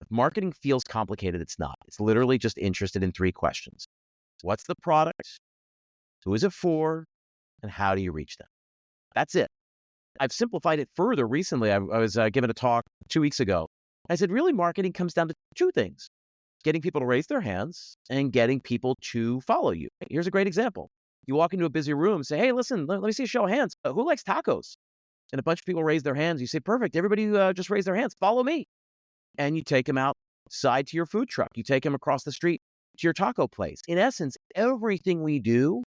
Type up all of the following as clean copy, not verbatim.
Marketing feels complicated. It's not. It's literally just interested in 3 questions. What's the product? Who is it for? And how do you reach them? That's it. I've simplified it further recently. I was giving a talk 2 weeks ago. I said, really, marketing comes down to 2 things: getting people to raise their hands and getting people to follow you. Here's a great example. You walk into a busy room, say, hey, listen, let me see a show of hands. Who likes tacos? And a bunch of people raise their hands. You say, perfect. Everybody just raise their hands. Follow me. And you take them outside to your food truck. You take them across the street to your taco place. In essence, everything we do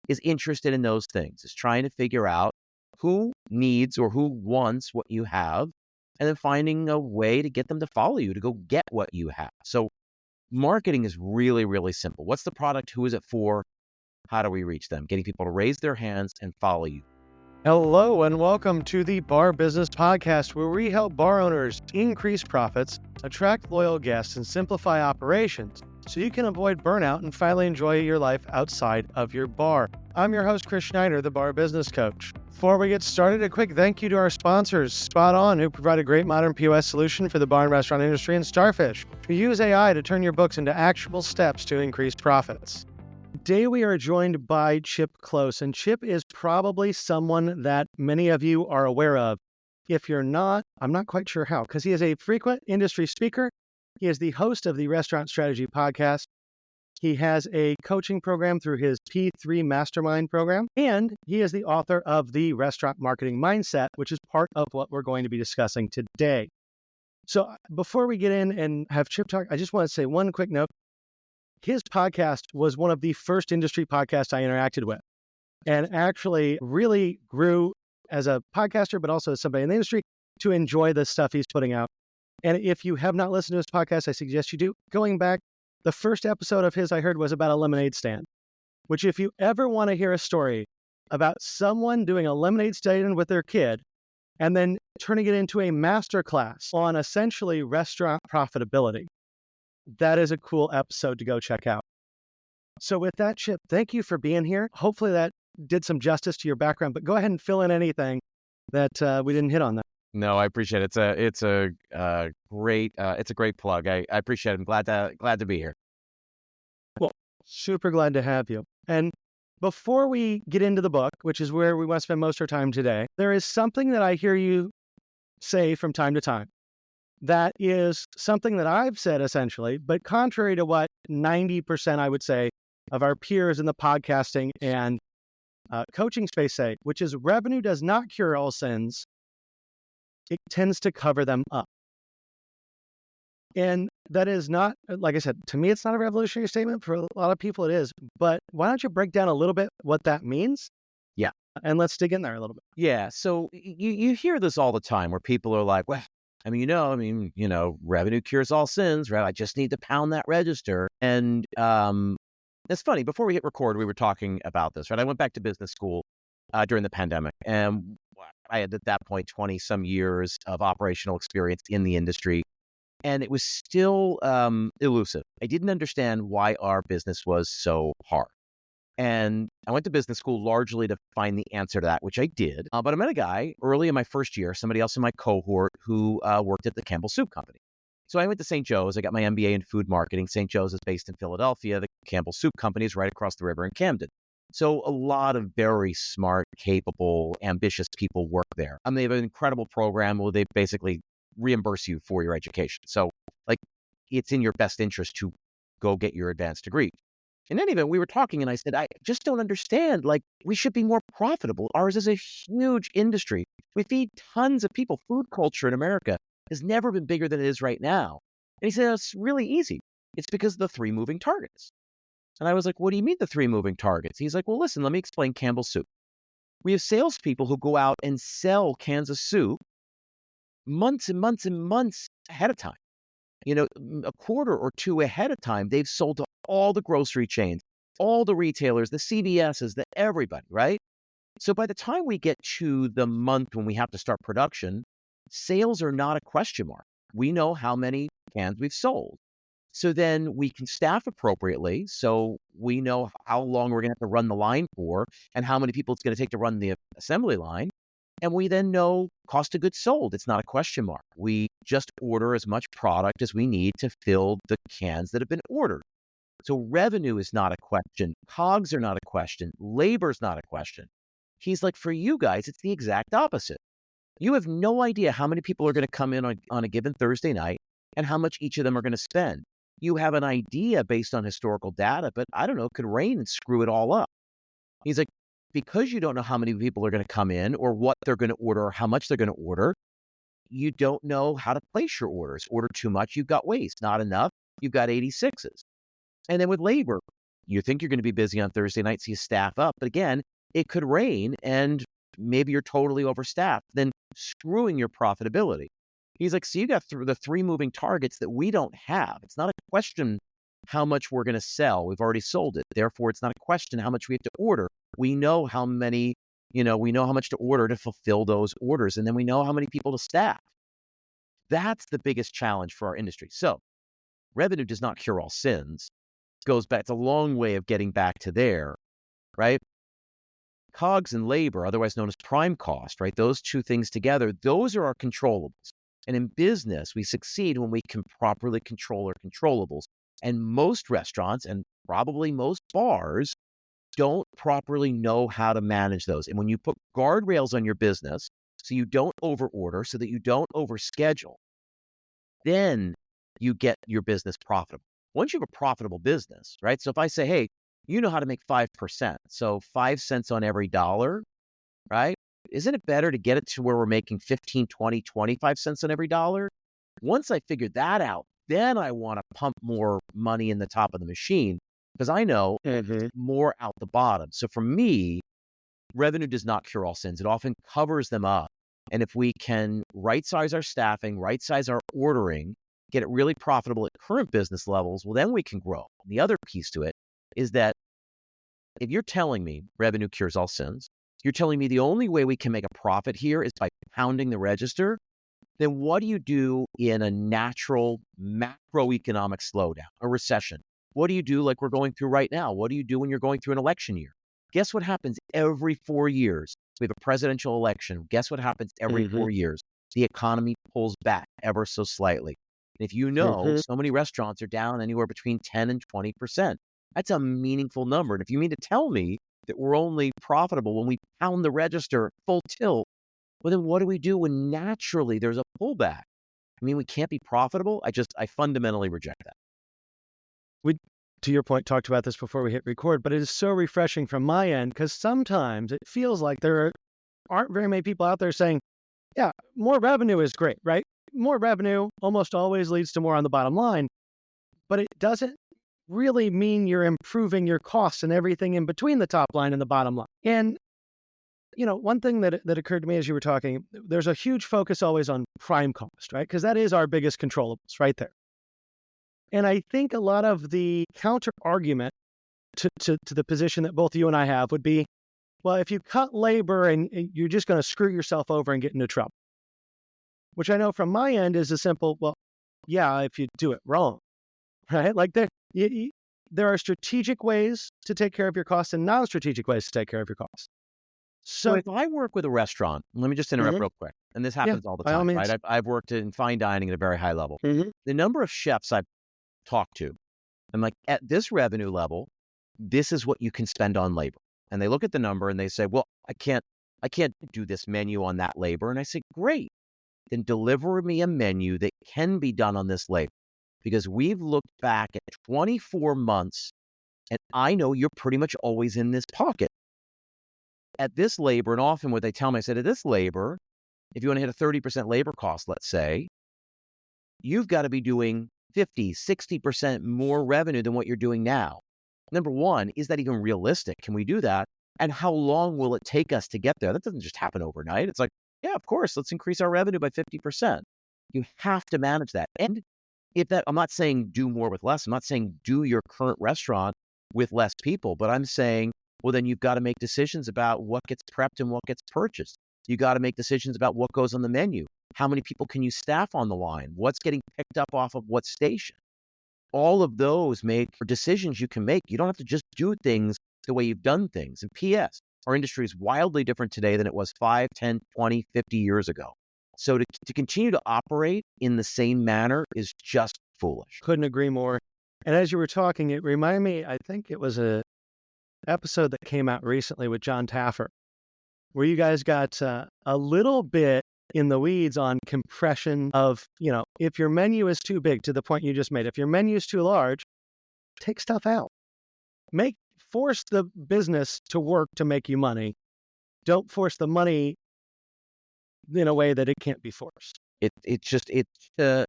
is interested in those things. It's trying to figure out who needs or who wants what you have, and then finding a way to get them to follow you, to go get what you have. So marketing is really, really simple. What's the product? Who is it for? How do we reach them? Getting people to raise their hands and follow you. Hello and welcome to the Bar Business Podcast, where we help bar owners increase profits, attract loyal guests, and simplify operations so you can avoid burnout and finally enjoy your life outside of your bar. I'm your host, Chris Schneider, the Bar Business Coach. Before we get started, a quick thank you to our sponsors, Spot On, who provide a great modern POS solution for the bar and restaurant industry, and Starfish, who use AI to turn your books into actionable steps to increase profits. Today we are joined by Chip Klose, and Chip is probably someone that many of you are aware of. If you're not, I'm not quite sure how, because he is a frequent industry speaker. He is the host of the Restaurant Strategy Podcast. He has a coaching program through his P3 Mastermind program, and he is the author of the Restaurant Marketing Mindset, which is part of what we're going to be discussing today. So before we get in and have Chip talk, I just want to say one quick note. His podcast was one of the first industry podcasts I interacted with, and actually really grew as a podcaster, but also as somebody in the industry, to enjoy the stuff he's putting out. And if you have not listened to his podcast, I suggest you do. Going back, the first episode of his I heard was about a lemonade stand, which if you ever want to hear a story about someone doing a lemonade stand with their kid and then turning it into a masterclass on essentially restaurant profitability, that is a cool episode to go check out. So with that, Chip, thank you for being here. Hopefully that did some justice to your background, but go ahead and fill in anything that we didn't hit on that. No, I appreciate it. It's a great plug. I appreciate it. I'm glad to be here. Well, super glad to have you. And before we get into the book, which is where we want to spend most of our time today, there is something that I hear you say from time to time that is something that I've said essentially, but contrary to what 90% I would say of our peers in the podcasting and coaching space say, which is revenue does not cure all sins. It tends to cover them up. And that is not, like I said, to me, it's not a revolutionary statement. For a lot of people, it is. But why don't you break down a little bit what that means? Yeah. And let's dig in there a little bit. Yeah. So you hear this all the time where people are like, well, revenue cures all sins, right? I just need to pound that register. And it's funny, before we hit record, we were talking about this, right? I went back to business school during the pandemic, and I had at that point 20 some years of operational experience in the industry, and it was still elusive. I didn't understand why our business was so hard. And I went to business school largely to find the answer to that, which I did. But I met a guy early in my first year, somebody else in my cohort who worked at the Campbell Soup Company. So I went to St. Joe's. I got my MBA in food marketing. St. Joe's is based in Philadelphia. The Campbell Soup Company is right across the river in Camden. So a lot of very smart, capable, ambitious people work there. They have an incredible program where they basically reimburse you for your education. So it's in your best interest to go get your advanced degree. In any event, we were talking and I said, I just don't understand. We should be more profitable. Ours is a huge industry. We feed tons of people. Food culture in America has never been bigger than it is right now. And he said, it's really easy. It's because of the 3 moving targets. And I was like, what do you mean the 3 moving targets? He's like, well, listen, let me explain Campbell Soup. We have salespeople who go out and sell cans of soup months and months and months ahead of time. A quarter or 2 ahead of time, they've sold to all the grocery chains, all the retailers, the CVSs, everybody, right? So by the time we get to the month when we have to start production, sales are not a question mark. We know how many cans we've sold. So then we can staff appropriately. So we know how long we're going to have to run the line for and how many people it's going to take to run the assembly line. And we then know cost of goods sold. It's not a question mark. We just order as much product as we need to fill the cans that have been ordered. So revenue is not a question. COGS are not a question. Labor is not a question. He's like, for you guys, it's the exact opposite. You have no idea how many people are going to come in on a given Thursday night and how much each of them are going to spend. You have an idea based on historical data, but I don't know, it could rain and screw it all up. He's like, because you don't know how many people are going to come in or what they're going to order or how much they're going to order, you don't know how to place your orders. Order too much, you've got waste. Not enough, you've got 86s. And then with labor, you think you're going to be busy on Thursday night, so you staff up. But again, it could rain and maybe you're totally overstaffed, then screwing your profitability. He's like, so you got the three moving targets that we don't have. It's not a question how much we're going to sell. We've already sold it. Therefore, it's not a question how much we have to order. We know how many, we know how much to order to fulfill those orders. And then we know how many people to staff. That's the biggest challenge for our industry. So revenue does not cure all sins. It goes back, it's a long way of getting back to there, right? COGS and labor, otherwise known as prime cost, right? Those two things together, those are our controllables. And in business, we succeed when we can properly control our controllables. And most restaurants and probably most bars don't properly know how to manage those. And when you put guardrails on your business so you don't overorder, so that you don't overschedule, then you get your business profitable. Once you have a profitable business, right? So if I say, hey, you know how to make 5%, so 5 cents on every dollar, right? Isn't it better to get it to where we're making 15, 20, 25 cents on every dollar? Once I figure that out, then I want to pump more money in the top of the machine because I know more out the bottom. So for me, revenue does not cure all sins. It often covers them up. And if we can right-size our staffing, right-size our ordering, get it really profitable at current business levels, well, then we can grow. And the other piece to it is that if you're telling me revenue cures all sins, you're telling me the only way we can make a profit here is by pounding the register, then what do you do in a natural macroeconomic slowdown, a recession? What do you do like we're going through right now? What do you do when you're going through an election year? Guess what happens every 4 years? We have a presidential election. Guess what happens every 4 years? The economy pulls back ever so slightly. And if you know, so many restaurants are down anywhere between 10 and 20%. That's a meaningful number. And if you mean to tell me that we're only profitable when we pound the register full tilt, well, then what do we do when naturally there's a pullback? I mean, we can't be profitable. I fundamentally reject that. We, to your point, talked about this before we hit record, but it is so refreshing from my end because sometimes it feels like there aren't very many people out there saying, yeah, more revenue is great, right? More revenue almost always leads to more on the bottom line, but it doesn't really mean you're improving your costs and everything in between the top line and the bottom line. And one thing that occurred to me as you were talking, there's a huge focus always on prime cost, right? Because that is our biggest controllables right there. And I think a lot of the counter argument to the position that both you and I have would be, well, if you cut labor and you're just going to screw yourself over and get into trouble, which I know from my end is a simple, well, yeah, if you do it wrong, right? Like there are strategic ways to take care of your costs and non-strategic ways to take care of your costs. So if I work with a restaurant, let me just interrupt real quick. And this happens all the time, right? I've worked in fine dining at a very high level. The number of chefs I've talked to, I'm like, at this revenue level, this is what you can spend on labor. And they look at the number and they say, well, I can't do this menu on that labor. And I say, great, then deliver me a menu that can be done on this labor. Because we've looked back at 24 months and I know you're pretty much always in this pocket. At this labor, and often what they tell me, I said, at this labor, if you want to hit a 30% labor cost, let's say, you've got to be doing 50, 60% more revenue than what you're doing now. Number one, is that even realistic? Can we do that? And how long will it take us to get there? That doesn't just happen overnight. It's like, yeah, of course, let's increase our revenue by 50%. You have to manage that. And I'm not saying do more with less. I'm not saying do your current restaurant with less people, but I'm saying, well, then you've got to make decisions about what gets prepped and what gets purchased. You got to make decisions about what goes on the menu. How many people can you staff on the line? What's getting picked up off of what station? All of those make decisions you can make. You don't have to just do things the way you've done things. And P.S., Our industry is wildly different today than it was 5, 10, 20, 50 years ago. So to continue to operate in the same manner is just foolish. Couldn't agree more. And as you were talking, it reminded me, I think it was a episode that came out recently with John Taffer, where you guys got a little bit in the weeds on compression of, if your menu is too big, to the point you just made, if your menu is too large, take stuff out. Force the business to work to make you money. Don't force the money in a way that it can't be forced. To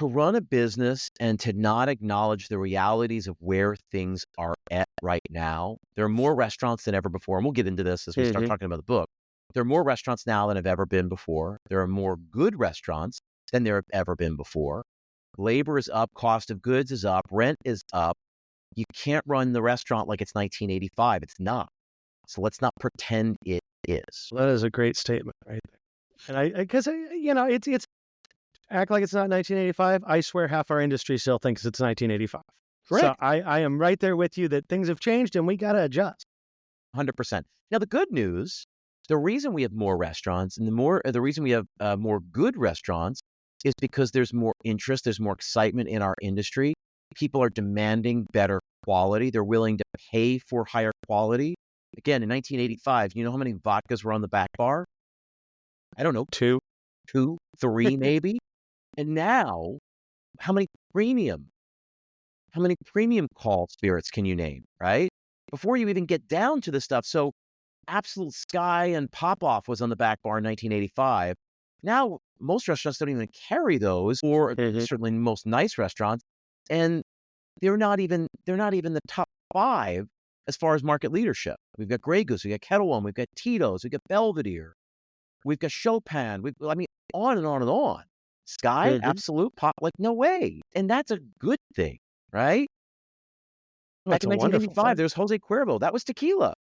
run a business and to not acknowledge the realities of where things are at right now. There are more restaurants than ever before, and we'll get into this as we start talking about the book. There are more restaurants now than have ever been before. There are more good restaurants than there have ever been before. Labor is up, cost of goods is up, rent is up. You can't run the restaurant like it's 1985. It's not. So let's not pretend it is. Well, that is a great statement, right there. And because it's act like it's not 1985. I swear half our industry still thinks it's 1985. Correct. So I am right there with you that things have changed and we got to adjust. 100%. Now, the good news, the reason we have more restaurants and the reason we have more good restaurants is because there's more interest, there's more excitement in our industry. People are demanding better quality. They're willing to pay for higher quality. Again, in 1985, you know how many vodkas were on the back bar? I don't know. 2, 3 maybe. And now, how many premium call spirits can you name, right? Before you even get down to the stuff. So Absolute Sky and Pop-Off was on the back bar in 1985. Now, most restaurants don't even carry those, or certainly most nice restaurants. And they're not even the top 5 as far as market leadership. We've got Grey Goose, we've got Kettle One, we've got Tito's, we've got Belvedere, we've got Chopin, on and on and on. Sky, Absolute, Pop, no way. And that's a good thing, right? Back in 1985, there's Jose Cuervo. That was tequila.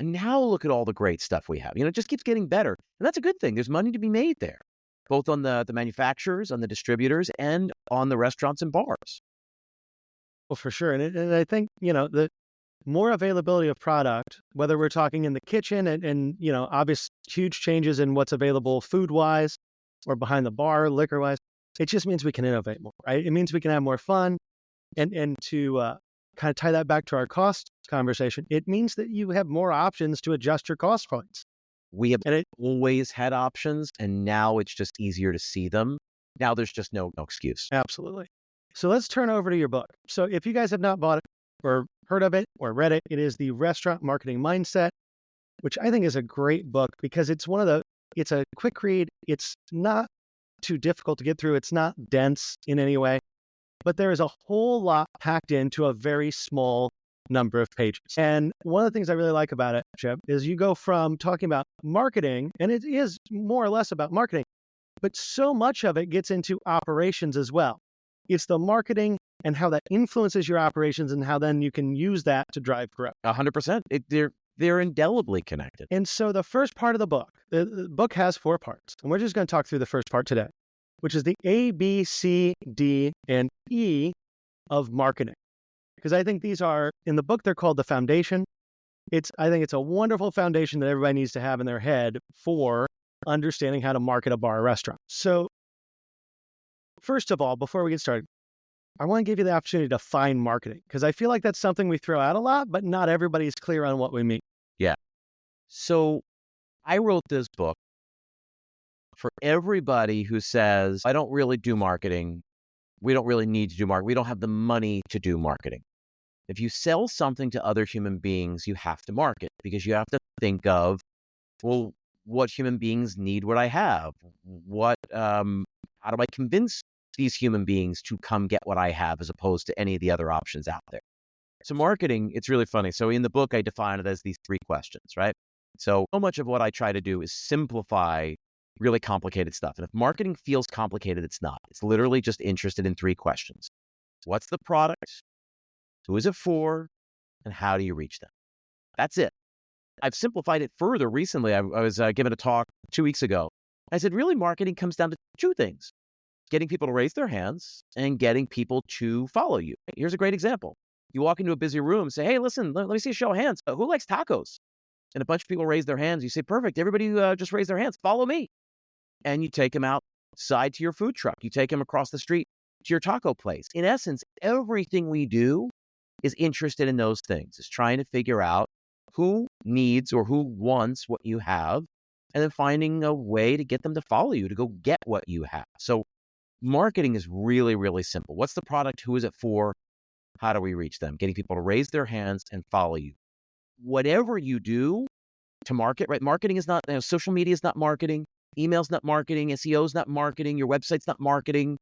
And now look at all the great stuff we have. It just keeps getting better. And that's a good thing. There's money to be made there, both on the manufacturers, on the distributors, and on the restaurants and bars. Well, for sure. And I think, the more availability of product, whether we're talking in the kitchen and obvious huge changes in what's available food-wise or behind the bar, liquor-wise, it just means we can innovate more, right? It means we can have more fun. And to kind of tie that back to our cost conversation, it means that you have more options to adjust your cost points. We have always had options, and now it's just easier to see them. Now there's just no excuse. Absolutely. So let's turn over to your book. So if you guys have not bought it or heard of it or read it, it is The Restaurant Marketing Mindset, which I think is a great book because it's it's a quick read. It's not too difficult to get through. It's not dense in any way, but there is a whole lot packed into a very small number of pages. And one of the things I really like about it, Chip, is you go from talking about marketing, and it is more or less about marketing, but so much of it gets into operations as well. It's the marketing and how that influences your operations and how then you can use that to drive growth. 100%. They're indelibly connected. And so the first part of the book has 4 parts. And we're just going to talk through the first part today, which is the A, B, C, D, and E of marketing. Because I think these are, in the book, they're called the foundation. I think it's a wonderful foundation that everybody needs to have in their head for understanding how to market a bar or restaurant. So first of all, before we get started, I want to give you the opportunity to define marketing, because I feel like that's something we throw out a lot, but not everybody's clear on what we mean. Yeah. So I wrote this book for everybody who says, I don't really do marketing. We don't really need to do marketing. We don't have the money to do marketing. If you sell something to other human beings, you have to market, because you have to think of, well, what human beings need what I have? How do I convince these human beings to come get what I have, as opposed to any of the other options out there? So marketing, it's really funny. So in the book, I define it as these 3 questions, right? So much of what I try to do is simplify really complicated stuff. And if marketing feels complicated, it's not. It's literally just interested in 3 questions. What's the product? Who is it for? And how do you reach them? That's it. I've simplified it further recently. I was giving a talk 2 weeks ago. I said, really, marketing comes down to 2 things: getting people to raise their hands and getting people to follow you. Here's a great example. You walk into a busy room, say, hey, listen, let me see a show of hands. Who likes tacos? And a bunch of people raise their hands. You say, perfect. Everybody just raise their hands. Follow me. And you take them outside to your food truck. You take them across the street to your taco place. In essence, everything we do is interested in those things. It's trying to figure out who needs or who wants what you have, and then finding a way to get them to follow you, to go get what you have. So marketing is really, really simple. What's the product? Who is it for? How do we reach them? Getting people to raise their hands and follow you. Whatever you do to market, right? Marketing is not, social media is not marketing. Email's not marketing. SEO's not marketing. Your website's not marketing.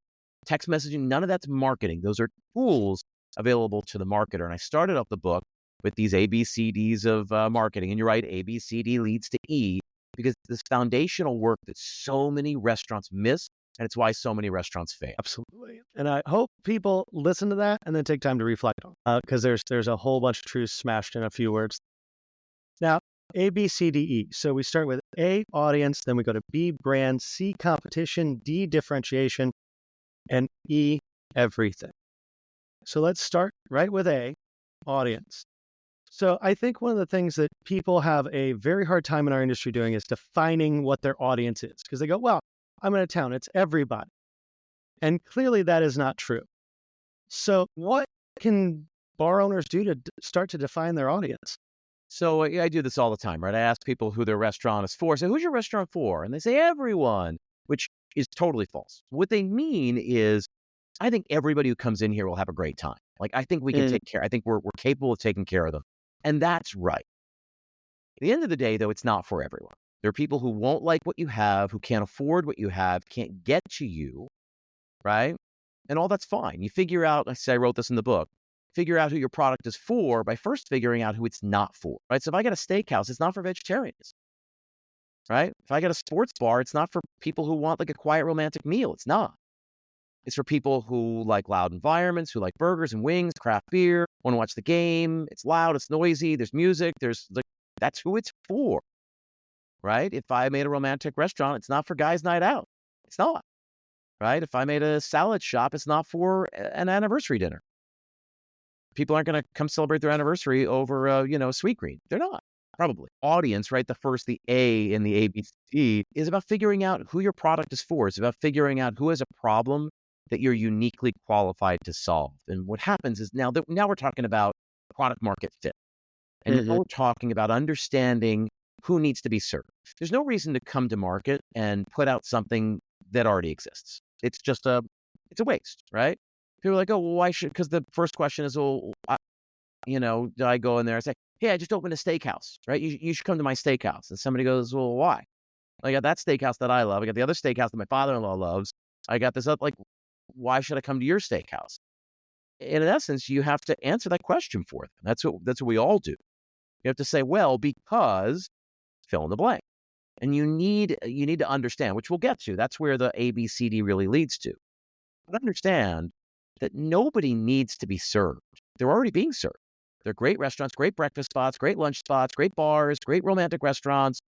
Text messaging, none of that's marketing. Those are tools available to the marketer. And I started off the book with these ABCDs of marketing. And you're right, ABCD leads to E, because this foundational work that so many restaurants miss, and it's why so many restaurants fail. Absolutely. And I hope people listen to that and then take time to reflect on it, because there's a whole bunch of truths smashed in a few words. Now, A, B, C, D, E. So we start with A, audience, then we go to B, brand, C, competition, D, differentiation, and E, everything. So let's start right with A, audience. So I think one of the things that people have a very hard time in our industry doing is defining what their audience is, because they go, well, I'm in a town, it's everybody. And clearly that is not true. So what can bar owners do to start to define their audience? So I do this all the time, right? I ask people who their restaurant is for. I say, who's your restaurant for? And they say, everyone, which is totally false. What they mean is, I think everybody who comes in here will have a great time. Like, I think we can take care. I think we're capable of taking care of them. And that's right. At the end of the day, though, it's not for everyone. There are people who won't like what you have, who can't afford what you have, can't get to you, right? And all that's fine. You figure out, I wrote this in the book, figure out who your product is for by first figuring out who it's not for, right? So if I got a steakhouse, it's not for vegetarians, right? If I got a sports bar, it's not for people who want like a quiet romantic meal. It's not. It's for people who like loud environments, who like burgers and wings, craft beer, want to watch the game. It's loud, it's noisy, there's music, that's who it's for, right? If I made a romantic restaurant, it's not for guys' night out. It's not, right? If I made a salad shop, it's not for an anniversary dinner. People aren't going to come celebrate their anniversary over, Sweetgreen. They're not, probably. Audience, right? The A in the ABC is about figuring out who your product is for. It's about figuring out who has a problem that you're uniquely qualified to solve. And what happens is now we're talking about product market fit. And now we're talking about understanding who needs to be served. There's no reason to come to market and put out something that already exists. It's just it's a waste, right? People are like, oh, well, why should, because the first question is, do I go in there and say, hey, I just opened a steakhouse, right? You should come to my steakhouse. And somebody goes, well, why? I got that steakhouse that I love. I got the other steakhouse that my father-in-law loves. I got this why should I come to your steakhouse? And in essence, you have to answer that question for them. That's what we all do. You have to say, well, because fill in the blank. And you need to understand, which we'll get to. That's where the ABCD really leads to. But understand that nobody needs to be served. They're already being served. They're great restaurants, great breakfast spots, great lunch spots, great bars, great romantic restaurants.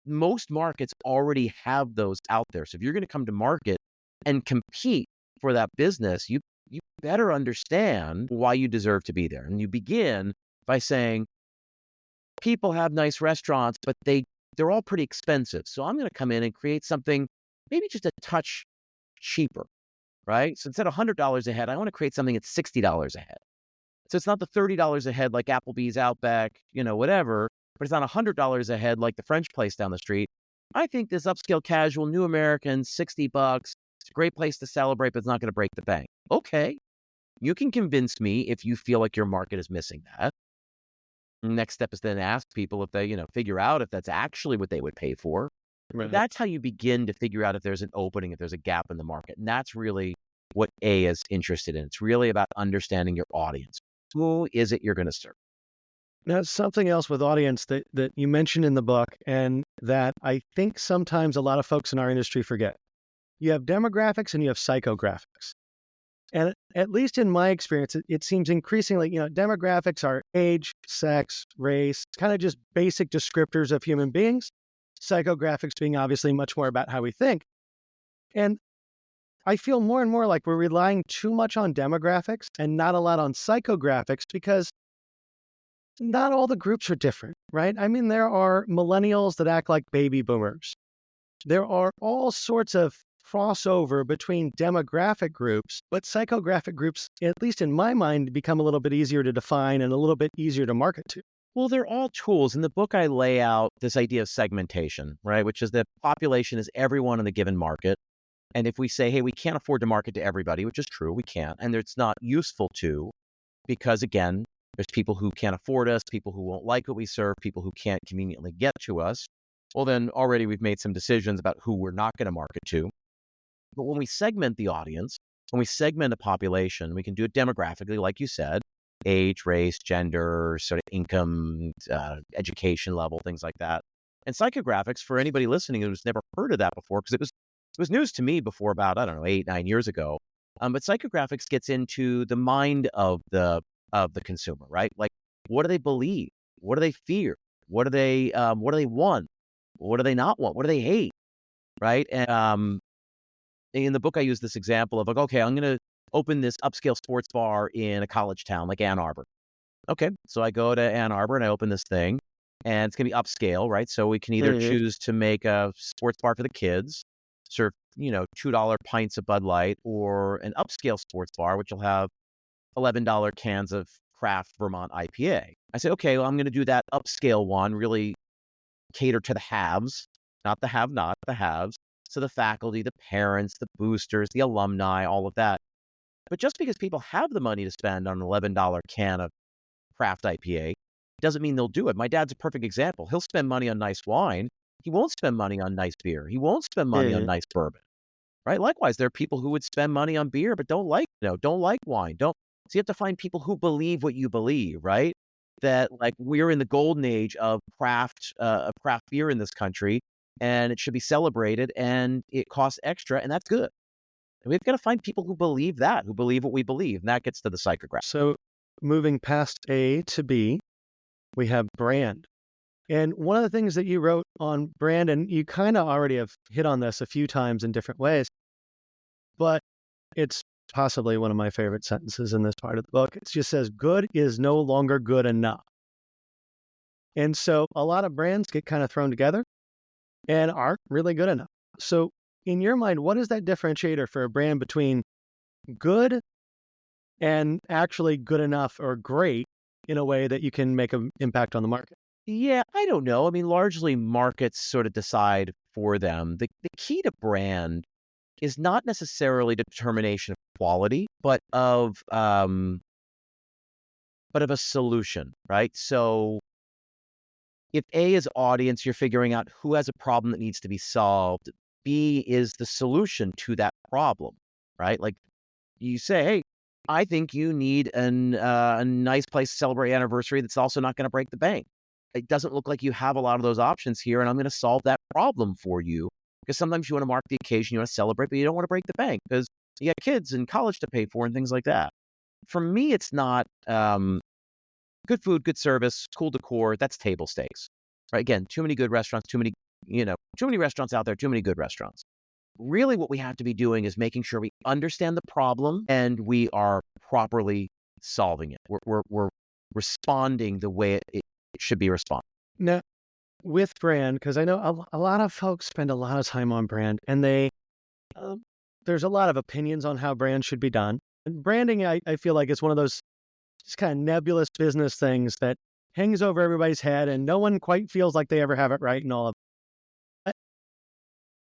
Most markets already have those out there. So if you're going to come to market and compete for that business, you better understand why you deserve to be there. And you begin by saying, people have nice restaurants, but they're all pretty expensive. So I'm going to come in and create something maybe just a touch cheaper, right? So instead of $100 a head, I want to create something that's $60 a head. So it's not the $30 a head like Applebee's, Outback, whatever, but it's not $100 a head like the French place down the street. I think this upscale casual, new American, $60. It's a great place to celebrate, but it's not going to break the bank. Okay. You can convince me if you feel like your market is missing that. Next step is then ask people if they, figure out if that's actually what they would pay for. Right. That's how you begin to figure out if there's an opening, if there's a gap in the market. And that's really what A is interested in. It's really about understanding your audience. Who is it you're going to serve? Now, something else with audience that you mentioned in the book, and that I think sometimes a lot of folks in our industry forget. You have demographics and you have psychographics. And at least in my experience, it seems increasingly, demographics are age, sex, race, kind of just basic descriptors of human beings. Psychographics being obviously much more about how we think. And I feel more and more like we're relying too much on demographics and not a lot on psychographics because not all the groups are different, right? I mean, there are millennials that act like baby boomers. There are all sorts of crossover between demographic groups, but psychographic groups, at least in my mind, become a little bit easier to define and a little bit easier to market to. Well, they're all tools. In the book, I lay out this idea of segmentation, right? Which is that population is everyone in a given market. And if we say, hey, we can't afford to market to everybody, which is true, we can't, and it's not useful to, because again, there's people who can't afford us, people who won't like what we serve, people who can't conveniently get to us. Well, then already we've made some decisions about who we're not going to market to. But when we segment the audience, when we segment a population, we can do it demographically, like you said, age, race, gender, sort of income, education level, things like that. And psychographics, for anybody listening who's never heard of that before, because it was news to me before about, I don't know, 8, 9 years ago. But psychographics gets into the mind of the consumer, right? Like, what do they believe? What do they fear? What do they want? What do they not want? What do they hate? Right? And in the book, I use this example of like, okay, I'm going to open this upscale sports bar in a college town like Ann Arbor. Okay, so I go to Ann Arbor and I open this thing, and it's going to be upscale, right? So we can either choose to make a sports bar for the kids, serve, $2 pints of Bud Light, or an upscale sports bar, which will have $11 cans of craft Vermont IPA. I say, okay, well, I'm going to do that upscale one, really cater to the haves, not the have-not, the haves. So the faculty, the parents, the boosters, the alumni, all of that. But just because people have the money to spend on an $11 can of craft IPA doesn't mean they'll do it. My dad's a perfect example. He'll spend money on nice wine. He won't spend money on nice beer. He won't spend money on nice bourbon, right? Likewise, there are people who would spend money on beer but don't like wine. So you have to find people who believe what you believe, right? That like we're in the golden age of craft beer in this country, and it should be celebrated, and it costs extra, and that's good. And we've got to find people who believe that, who believe what we believe, and that gets to the psychograph. So moving past A to B, we have brand. And one of the things that you wrote on brand, and you kind of already have hit on this a few times in different ways, but it's possibly one of my favorite sentences in this part of the book. It just says, good is no longer good enough. And so a lot of brands get kind of thrown together and aren't really good enough. So in your mind, what is that differentiator for a brand between good and actually good enough or great in a way that you can make an impact on the market? Yeah, I don't know. I mean, largely markets sort of decide for them. The key to brand is not necessarily determination of quality, but of a solution, right? So if A is audience, you're figuring out who has a problem that needs to be solved. B is the solution to that problem, right? Like you say, hey, I think you need a nice place to celebrate anniversary that's also not going to break the bank. It doesn't look like you have a lot of those options here, and I'm going to solve that problem for you. Because sometimes you want to mark the occasion, you want to celebrate, but you don't want to break the bank because you got kids and college to pay for and things like that. For me, it's not good food, good service, cool decor. That's table stakes, right? Again, too many good restaurants, too many restaurants out there, too many good restaurants. Really what we have to be doing is making sure we understand the problem and we are properly solving it. We're responding the way it should be responded. Now, with brand, because I know a lot of folks spend a lot of time on brand, and there's a lot of opinions on how brand should be done. And branding, I feel like it's one of those just kind of nebulous business things that hangs over everybody's head, and no one quite feels like they ever have it right and all of it.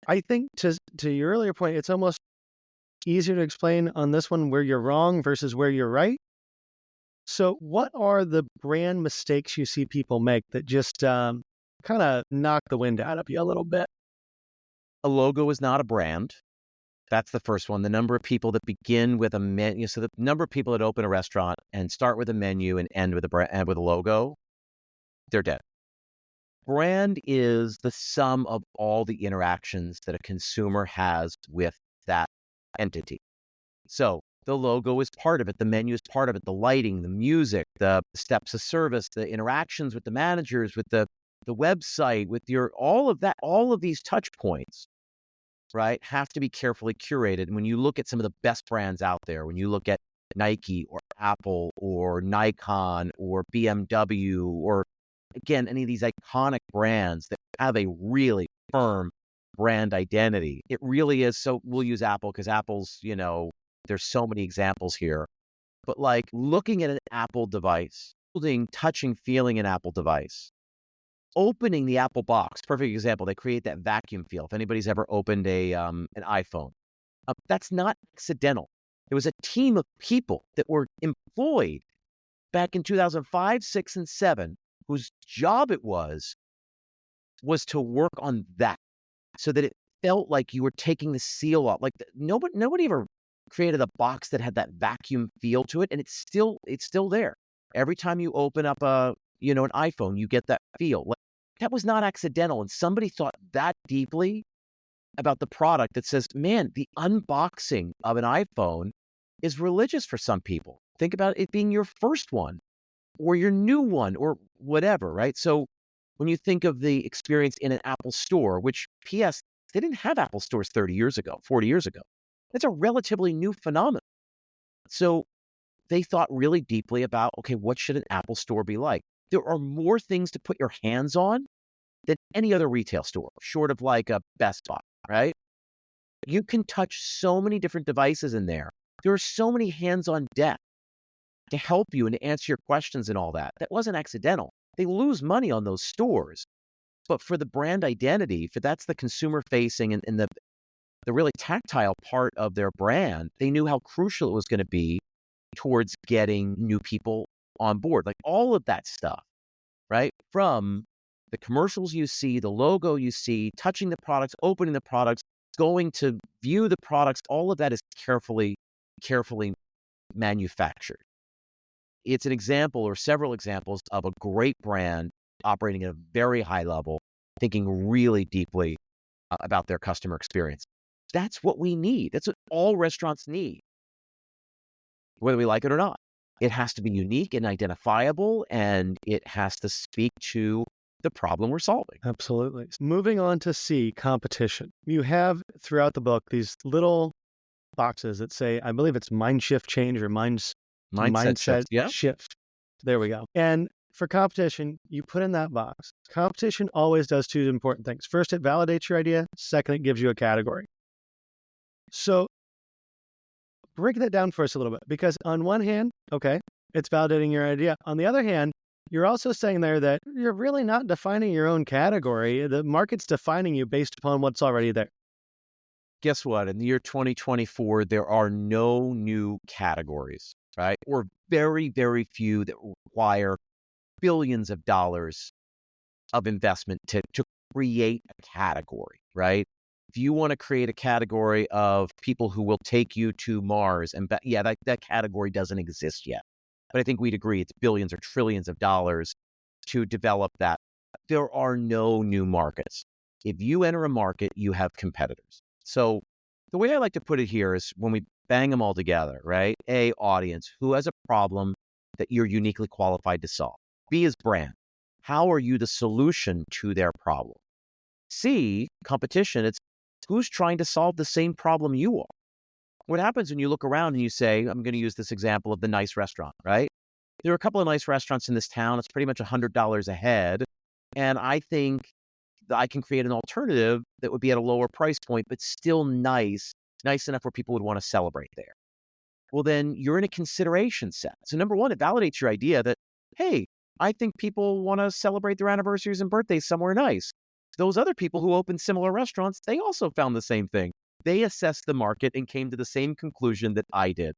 I think to your earlier point, it's almost easier to explain on this one where you're wrong versus where you're right. So what are the brand mistakes you see people make that just kind of knock the wind out of you a little bit? A logo is not a brand. That's the first one. The number of people that begin with a menu, so the number of people that open a restaurant and start with a menu and end with a logo, they're dead. Brand is the sum of all the interactions that a consumer has with that entity. So the logo is part of it. The menu is part of it. The lighting, the music, the steps of service, the interactions with the managers, with the website, with all of that, all of these touch points right, have to be carefully curated. And when you look at some of the best brands out there, when you look at Nike or Apple or Nikon or BMW or, again, any of these iconic brands that have a really firm brand identity, it really is. So we'll use Apple because Apple's, there's so many examples here. But like looking at an Apple device, holding, touching, feeling an Apple device, opening the Apple box, perfect example. They create that vacuum feel. If anybody's ever opened an iPhone, that's not accidental. There was a team of people that were employed back in 2005, 6, and 7, whose job it was to work on that so that it felt like you were taking the seal off. Like nobody ever created a box that had that vacuum feel to it, and it's still there. Every time you open up an iPhone, you get that feel. Like, that was not accidental, and somebody thought that deeply about the product that says, man, the unboxing of an iPhone is religious for some people. Think about it being your first one or your new one or whatever, right? So when you think of the experience in an Apple store, which PS, they didn't have Apple stores 30 years ago, 40 years ago. It's a relatively new phenomenon. So they thought really deeply about, okay, what should an Apple store be like? There are more things to put your hands on than any other retail store, short of like a Best Buy, right? You can touch so many different devices in there. There are so many hands on deck to help you and to answer your questions and all that. That wasn't accidental. They lose money on those stores. But for the brand identity, that's the consumer facing and the really tactile part of their brand, they knew how crucial it was going to be towards getting new people on board. Like all of that stuff, right? From the commercials you see, the logo you see, touching the products, opening the products, going to view the products, all of that is carefully manufactured. It's an example or several examples of a great brand operating at a very high level, thinking really deeply about their customer experience. That's what we need. That's what all restaurants need, whether we like it or not. It has to be unique and identifiable, and it has to speak to the problem we're solving. Absolutely. Moving on to C, competition. You have throughout the book these little boxes that say, I believe it's mind shift change or mindset Yeah. shift. There we go. And for competition, you put in that box. Competition always does two important things. First, it validates your idea. Second, it gives you a category. So break that down for us a little bit, because on one hand, okay, it's validating your idea. On the other hand, you're also saying there that you're really not defining your own category. The market's defining you based upon what's already there. Guess what? In the year 2024, there are no new categories, right? Or very, very few that require billions of dollars of investment to create a category, right? If you want to create a category of people who will take you to Mars, and that category doesn't exist yet. But I think we'd agree it's billions or trillions of dollars to develop that. There are no new markets. If you enter a market, you have competitors. So the way I like to put it here is when we bang them all together, right? A, audience, who has a problem that you're uniquely qualified to solve. B is brand. How are you the solution to their problem? C, competition. It's who's trying to solve the same problem you are. What happens when you look around and you say, I'm going to use this example of the nice restaurant, right? There are a couple of nice restaurants in this town. It's pretty much $100 a head. And I think that I can create an alternative that would be at a lower price point, but still nice enough where people would want to celebrate there. Well, then you're in a consideration set. So number one, it validates your idea that, hey, I think people want to celebrate their anniversaries and birthdays somewhere nice. Those other people who opened similar restaurants, they also found the same thing. They assessed the market and came to the same conclusion that I did.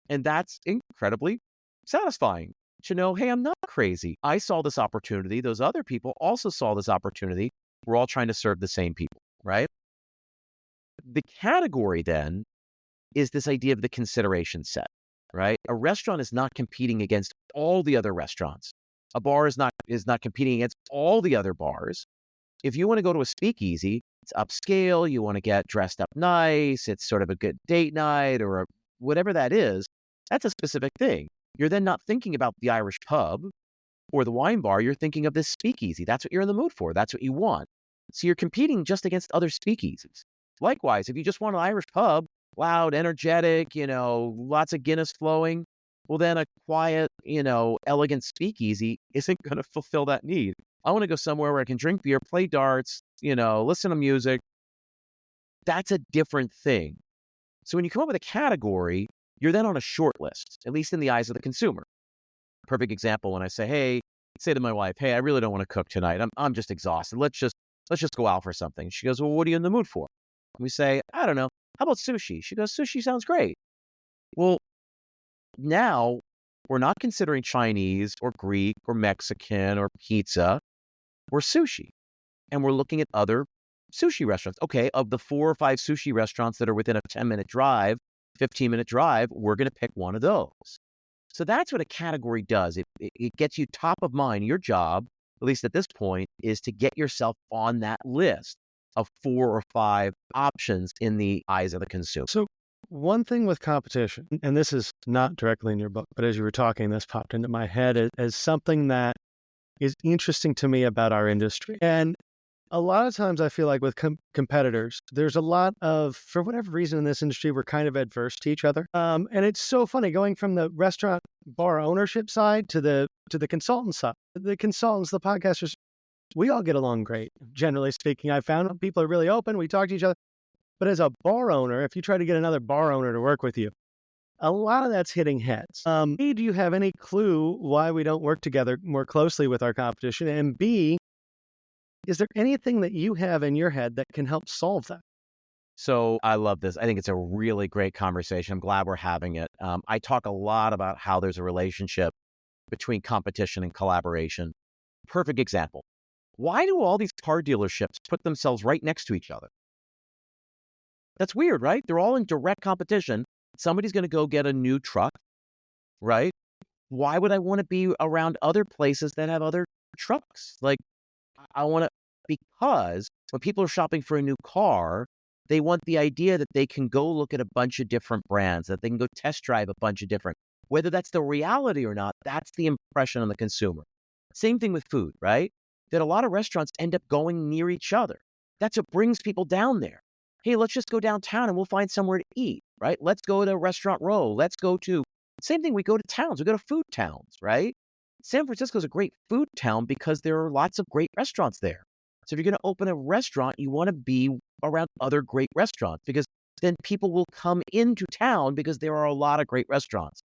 And that's incredibly satisfying to know, hey, I'm not crazy. I saw this opportunity. Those other people also saw this opportunity. We're all trying to serve the same people, right? The category then is this idea of the consideration set, right? A restaurant is not competing against all the other restaurants. A bar is not competing against all the other bars. If you want to go to a speakeasy, it's upscale, you want to get dressed up nice, it's sort of a good date night or whatever that is, that's a specific thing. You're then not thinking about the Irish pub or the wine bar, you're thinking of this speakeasy. That's what you're in the mood for. That's what you want. So you're competing just against other speakeasies. Likewise, if you just want an Irish pub, loud, energetic, lots of Guinness flowing, well, then a quiet, elegant speakeasy isn't going to fulfill that need. I want to go somewhere where I can drink beer, play darts, listen to music. That's a different thing. So when you come up with a category, you're then on a short list, at least in the eyes of the consumer. Perfect example when I say to my wife, "Hey, I really don't want to cook tonight. I'm just exhausted. Let's just go out for something." She goes, "Well, what are you in the mood for?" And we say, "I don't know. How about sushi?" She goes, "Sushi sounds great." Well, now we're not considering Chinese or Greek or Mexican or pizza. We're sushi. And we're looking at other sushi restaurants. Okay, of the 4 or 5 sushi restaurants that are within a 10-minute drive, 15-minute drive, we're going to pick one of those. So that's what a category does. It gets you top of mind. Your job, at least at this point, is to get yourself on that list of 4 or 5 options in the eyes of the consumer. So one thing with competition, and this is not directly in your book, but as you were talking, this popped into my head as something that is interesting to me about our industry. And a lot of times I feel like with competitors, there's a lot of, for whatever reason in this industry, we're kind of adverse to each other. And it's so funny going from the restaurant bar ownership side to the consultant side. The consultants, the podcasters, we all get along great. Generally speaking, I found people are really open. We talk to each other. But as a bar owner, if you try to get another bar owner to work with you, a lot of that's hitting heads. A, do you have any clue why we don't work together more closely with our competition? And B, is there anything that you have in your head that can help solve that? So I love this. I think it's a really great conversation. I'm glad we're having it. I talk a lot about how there's a relationship between competition and collaboration. Perfect example. Why do all these car dealerships put themselves right next to each other? That's weird, right? They're all in direct competition. Somebody's going to go get a new truck, right? Why would I want to be around other places that have other trucks? Like, I want to, because when people are shopping for a new car, they want the idea that they can go look at a bunch of different brands, that they can go test drive a bunch of different, whether that's the reality or not, that's the impression on the consumer. Same thing with food, right? That a lot of restaurants end up going near each other. That's what brings people down there. Hey, let's just go downtown and we'll find somewhere to eat, right? Let's go to Restaurant Row. Let's go to, same thing, we go to towns, we go to food towns, right? San Francisco is a great food town because there are lots of great restaurants there. So if you're going to open a restaurant, you want to be around other great restaurants because then people will come into town because there are a lot of great restaurants.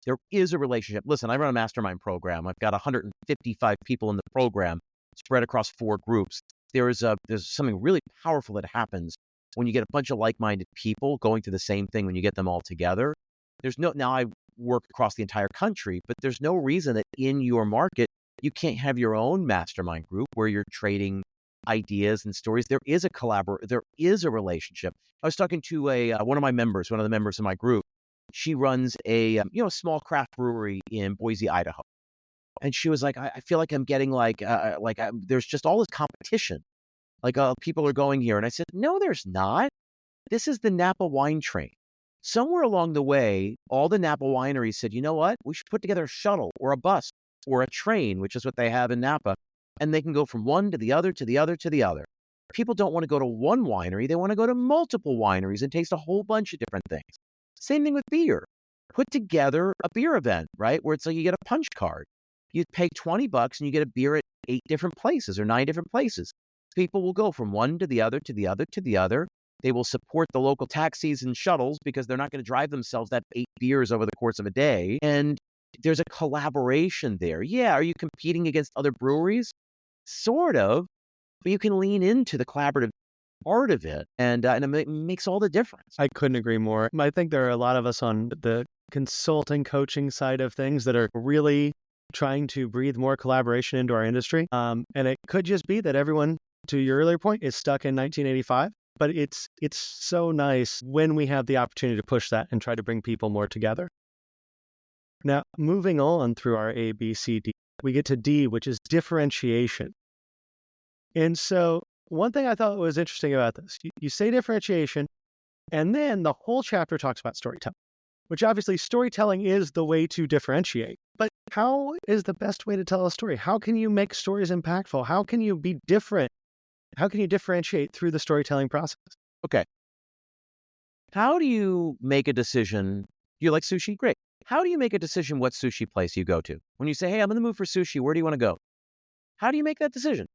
There is a relationship. Listen, I run a mastermind program. I've got 155 people in the program spread across 4 groups. There's something really powerful that happens when you get a bunch of like-minded people going through the same thing when you get them all together. Now I work across the entire country, but there's no reason that in your market, you can't have your own mastermind group where you're trading ideas and stories. There is a relationship. I was talking to one of the members of my group. She runs a small craft brewery in Boise, Idaho. And she was like, I feel like I'm getting there's just all this competition. People are going here. And I said, no, there's not. This is the Napa wine train. Somewhere along the way, all the Napa wineries said, you know what? We should put together a shuttle or a bus or a train, which is what they have in Napa. And they can go from one to the other, to the other, to the other. People don't want to go to one winery. They want to go to multiple wineries and taste a whole bunch of different things. Same thing with beer. Put together a beer event, right? Where it's like you get a punch card. You pay $20 and you get a beer at 8 different places or 9 different places. People will go from one to the other, to the other, to the other. They will support the local taxis and shuttles because they're not going to drive themselves that 8 beers over the course of a day. And there's a collaboration there. Yeah, are you competing against other breweries? Sort of, but you can lean into the collaborative part of it, and it makes all the difference. I couldn't agree more. I think there are a lot of us on the consulting, coaching side of things that are really trying to breathe more collaboration into our industry. And it could just be that everyone, to your earlier point, is stuck in 1985. But it's so nice when we have the opportunity to push that and try to bring people more together. Now, moving on through our A, B, C, D, we get to D, which is differentiation. And so one thing I thought was interesting about this, you say differentiation, and then the whole chapter talks about storytelling, which obviously storytelling is the way to differentiate. But how is the best way to tell a story? How can you make stories impactful? How can you be different? How can you differentiate through the storytelling process? Okay. How do you make a decision? Do you like sushi? Great. How do you make a decision what sushi place you go to? When you say, hey, I'm in the mood for sushi, where do you want to go? How do you make that decision?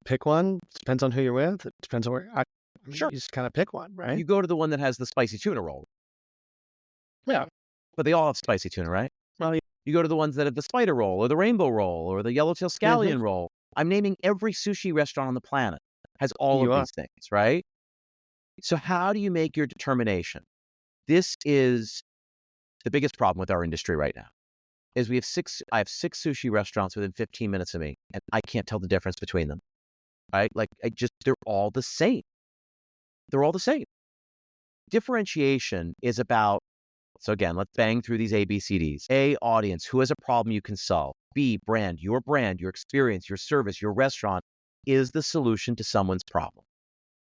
Pick one. Depends on who you're with. It depends on where. I mean, Sure. you just kind of pick one, right? You go to the one that has the spicy tuna roll. Yeah. But they all have spicy tuna, right? Well, You go to the ones that have the spider roll or the rainbow roll or the yellowtail scallion roll. I'm naming every sushi restaurant on the planet has all You of are. these things, right? So how do you make your determination? This is the biggest problem with our industry right now. Is I have six sushi restaurants within 15 minutes of me, and I can't tell the difference between them. Right? Like they're all the same. They're all the same. Differentiation is about, so again, let's bang through these ABCDs. A, audience, who has a problem you can solve. B, brand, your experience, your service, your restaurant is the solution to someone's problem.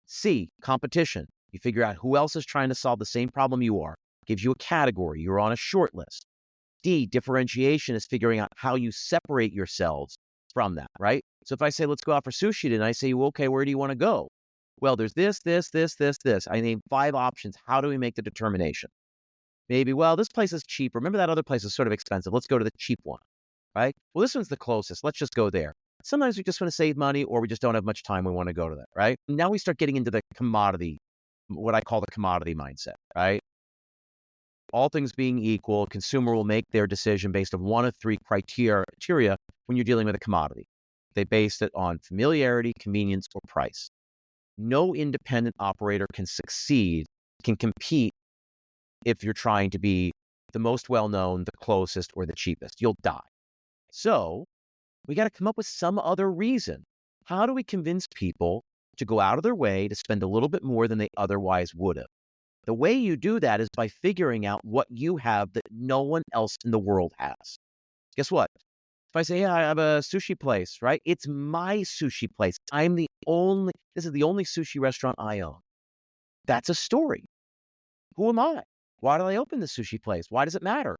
C, competition. You figure out who else is trying to solve the same problem you are. Gives you a category. You're on a short list. D, differentiation is figuring out how you separate yourselves from that, right? So if I say, let's go out for sushi tonight, I say, well, okay, where do you want to go? Well, there's this. I name 5 options. How do we make the determination? Maybe, well, this place is cheap. Remember that other place is sort of expensive. Let's go to the cheap one, right? Well, this one's the closest. Let's just go there. Sometimes we just want to save money or we just don't have much time. We want to go to that, right? Now we start getting into the commodity, what I call the commodity mindset, right? All things being equal, consumer will make their decision based on one of 3 criteria when you're dealing with a commodity. They based it on familiarity, convenience, or price. No independent operator can compete if you're trying to be the most well-known, the closest, or the cheapest. You'll die. So we got to come up with some other reason. How do we convince people to go out of their way to spend a little bit more than they otherwise would have? The way you do that is by figuring out what you have that no one else in the world has. Guess what? If I say, yeah, I have a sushi place, right? It's my sushi place. This is the only sushi restaurant I own. That's a story. Who am I? Why did I open the sushi place? Why does it matter?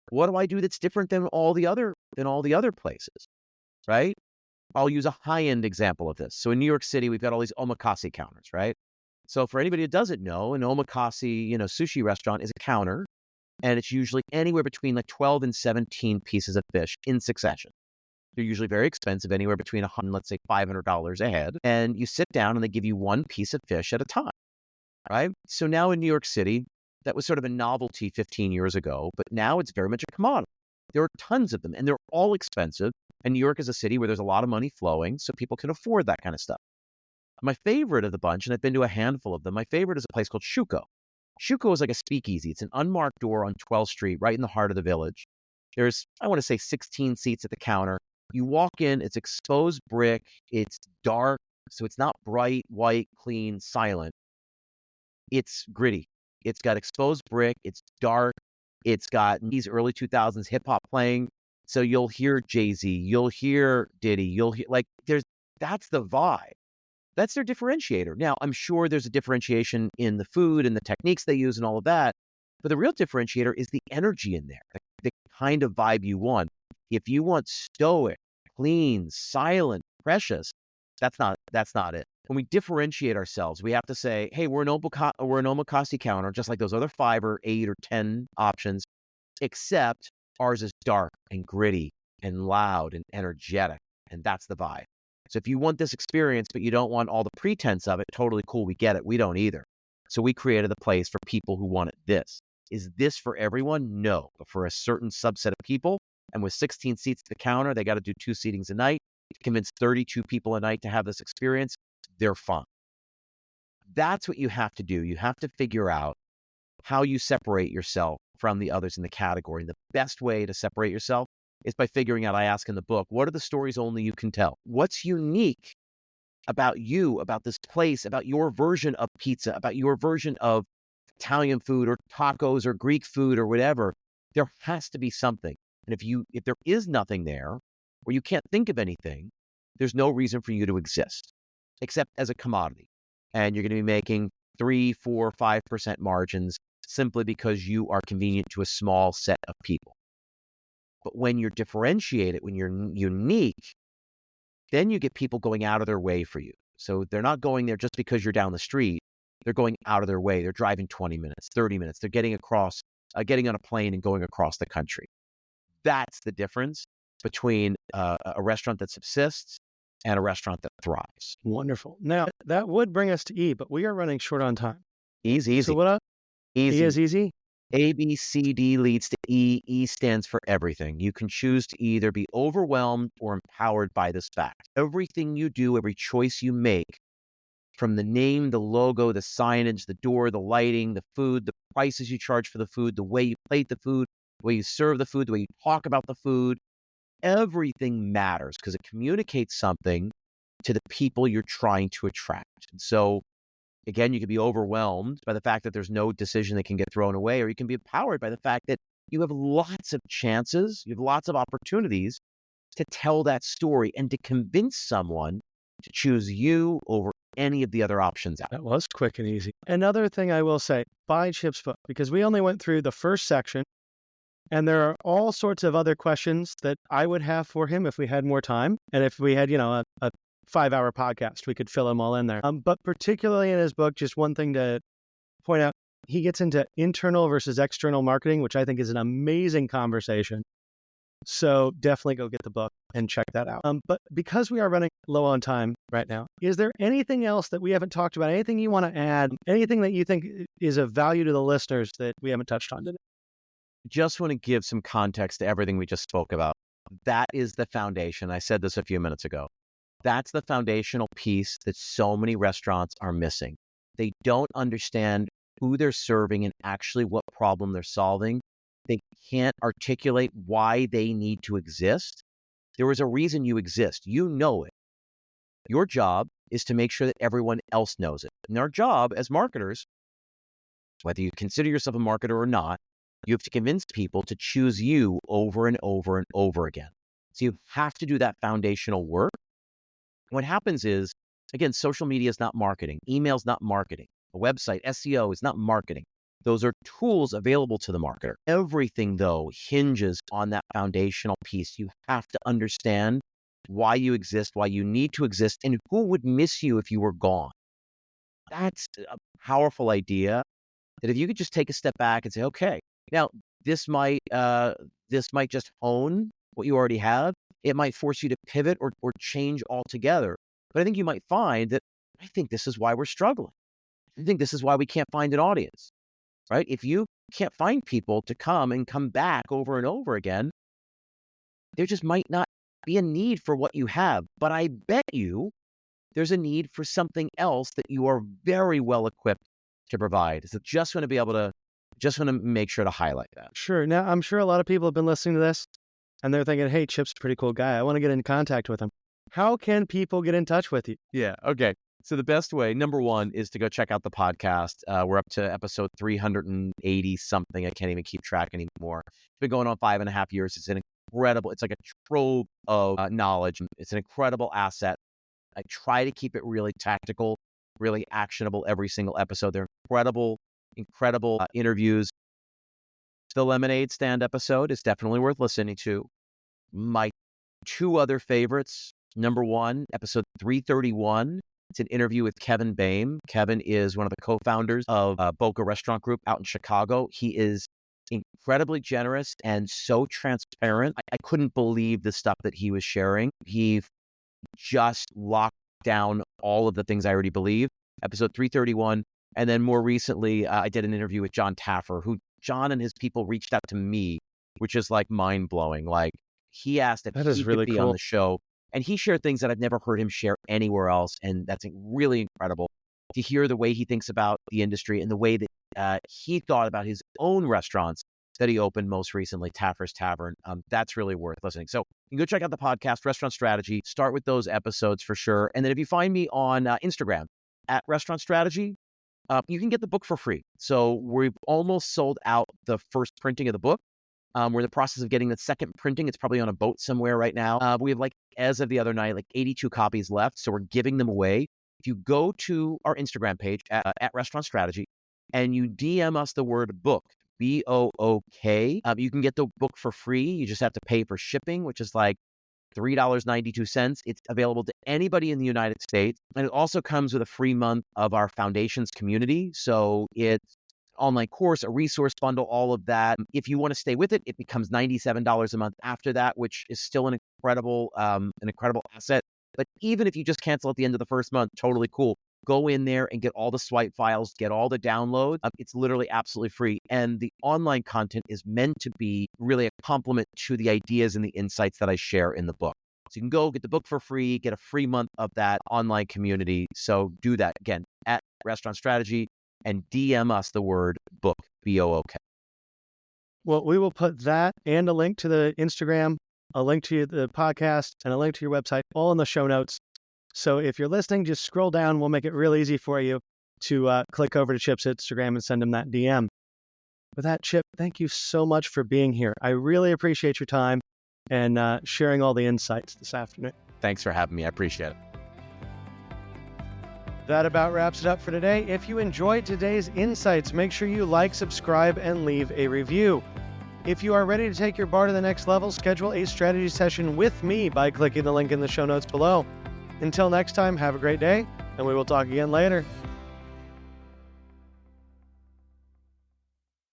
What do I do that's different than all the other places, right? I'll use a high-end example of this. So in New York City, we've got all these omakase counters, right? So for anybody who doesn't know, an omakase, sushi restaurant is a counter, and it's usually anywhere between like 12 and 17 pieces of fish in succession. They're usually very expensive, anywhere between let's say $500 a head. And you sit down and they give you one piece of fish at a time, right? So now in New York City, that was sort of a novelty 15 years ago, but now it's very much a commodity. There are tons of them, and they're all expensive. And New York is a city where there's a lot of money flowing, so people can afford that kind of stuff. My favorite of the bunch, and I've been to a handful of them, my favorite is a place called Shuko. Shuko is like a speakeasy. It's an unmarked door on 12th Street, right in the heart of the village. There's, I want to say, 16 seats at the counter. You walk in, it's exposed brick, it's dark, so it's not bright, white, clean, silent. It's gritty. It's got exposed brick, it's dark, it's got these early 2000s hip hop playing. So you'll hear Jay-Z, you'll hear Diddy, you'll hear, that's the vibe. That's their differentiator. Now, I'm sure there's a differentiation in the food and the techniques they use and all of that, but the real differentiator is the energy in there, the kind of vibe you want. If you want stoic, clean, silent, precious, that's not it. When we differentiate ourselves, we have to say, hey, we're an omakase counter, just like those other 5 or 8 or 10 options, except ours is dark and gritty and loud and energetic, and that's the vibe. So if you want this experience, but you don't want all the pretense of it, totally cool. We get it. We don't either. So we created a place for people who wanted this. Is this for everyone? No, but for a certain subset of people. And with 16 seats at the counter, they got to do 2 seatings a night. To convince 32 people a night to have this experience, they're fun. That's what you have to do. You have to figure out how you separate yourself from the others in the category. And the best way to separate yourself is by figuring out, I ask in the book, what are the stories only you can tell? What's unique about you, about this place, about your version of pizza, about your version of Italian food or tacos or Greek food or whatever? There has to be something. And if there is nothing there, or you can't think of anything, there's no reason for you to exist, except as a commodity. And you're going to be making 3, 4, 5% margins simply because you are convenient to a small set of people. But when you're differentiated, when you're unique, then you get people going out of their way for you. So they're not going there just because you're down the street. They're going out of their way. They're driving 20 minutes, 30 minutes. They're getting on a plane and going across the country. That's the difference between a restaurant that subsists and a restaurant that thrives. Wonderful. Now, that would bring us to E, but we are running short on time. Easy. So what E Easy. is easy? A, B, C, D leads to E. E stands for everything. You can choose to either be overwhelmed or empowered by this fact. Everything you do, every choice you make, from the name, the logo, the signage, the door, the lighting, the food, the prices you charge for the food, the way you plate the food, the way you serve the food, the way you talk about the food, everything matters because it communicates something to the people you're trying to attract. And so, again, you can be overwhelmed by the fact that there's no decision that can get thrown away, or you can be empowered by the fact that you have lots of chances, you have lots of opportunities to tell that story and to convince someone to choose you over any of the other options out. That was quick and easy. Another thing I will say, buy Chip's book, because we only went through the first section, and there are all sorts of other questions that I would have for him if we had more time. And if we had, a 5-hour podcast, we could fill them all in there. But particularly in his book, just one thing to point out, he gets into internal versus external marketing, which I think is an amazing conversation. So definitely go get the book and check that out. But because we are running low on time right now, is there anything else that we haven't talked about? Anything you want to add? Anything that you think is of value to the listeners that we haven't touched on today? Just want to give some context to everything we just spoke about. That is the foundation. I said this a few minutes ago. That's the foundational piece that so many restaurants are missing. They don't understand who they're serving and actually what problem they're solving. They can't articulate why they need to exist. There is a reason you exist. You know it. Your job is to make sure that everyone else knows it. And our job as marketers, whether you consider yourself a marketer or not, you have to convince people to choose you over and over and over again. So you have to do that foundational work. What happens is, again, social media is not marketing. Email is not marketing. A website, SEO is not marketing. Those are tools available to the marketer. Everything, though, hinges on that foundational piece. You have to understand why you exist, why you need to exist, and who would miss you if you were gone. That's a powerful idea that if you could just take a step back and say, okay, now this might just hone what you already have. It might force you to pivot or change altogether. But I think you might find that I think this is why we're struggling. I think this is why we can't find an audience. Right? If you can't find people to come back over and over again, there just might not be a need for what you have. But I bet you there's a need for something else that you are very well equipped to provide. So just want to make sure to highlight that. Sure. Now, I'm sure a lot of people have been listening to this and they're thinking, hey, Chip's a pretty cool guy. I want to get in contact with him. How can people get in touch with you? Yeah. Okay. So the best way, number one, is to go check out the podcast. We're up to episode 380 something. I can't even keep track anymore. It's been going on 5.5 years. It's like a trove of knowledge. It's an incredible asset. I try to keep it really tactical, really actionable every single episode. They're incredible interviews. The Lemonade Stand episode is definitely worth listening to. My two other favorites, number one, episode 331. It's an interview with Kevin Boehm. Kevin is one of the co-founders of Boca Restaurant Group out in Chicago. He is incredibly generous and so transparent. I couldn't believe the stuff that he was sharing. He just locked down all of the things I already believe. Episode 331. And then more recently, I did an interview with John Taffer, who John and his people reached out to me, which is like mind-blowing. Like, he asked if he could be on the show. And he shared things that I've never heard him share anywhere else. And that's really incredible to hear the way he thinks about the industry and the way that he thought about his own restaurants that he opened most recently, Taffer's Tavern. That's really worth listening. So you can go check out the podcast, Restaurant Strategy. Start with those episodes for sure. And then if you find me on Instagram at Restaurant Strategy, you can get the book for free. So we've almost sold out the first printing of the book. We're in the process of getting the second printing. It's probably on a boat somewhere right now. We have, as of the other night, 82 copies left. So we're giving them away. If you go to our Instagram page at Restaurant Strategy and you DM us the word book, BOOK, you can get the book for free. You just have to pay for shipping, which is $3.92. It's available to anybody in the United States. And it also comes with a free month of our Foundations community. So it's online course, a resource bundle, all of that. If you want to stay with it, it becomes $97 a month after that, which is still an incredible asset. But even if you just cancel at the end of the first month, totally cool. Go in there and get all the swipe files, get all the downloads. It's literally absolutely free. And the online content is meant to be really a complement to the ideas and the insights that I share in the book. So you can go get the book for free, get a free month of that online community. So do that again at Restaurant Strategy and DM us the word book, BOOK. Well, we will put that and a link to the Instagram, a link to the podcast, and a link to your website all in the show notes. So if you're listening, just scroll down. We'll make it real easy for you to click over to Chip's Instagram and send him that DM. With that, Chip, thank you so much for being here. I really appreciate your time and sharing all the insights this afternoon. Thanks for having me. I appreciate it. That about wraps it up for today. If you enjoyed today's insights, make sure you like, subscribe, and leave a review. If you are ready to take your bar to the next level, schedule a strategy session with me by clicking the link in the show notes below. Until next time, have a great day, and we will talk again later.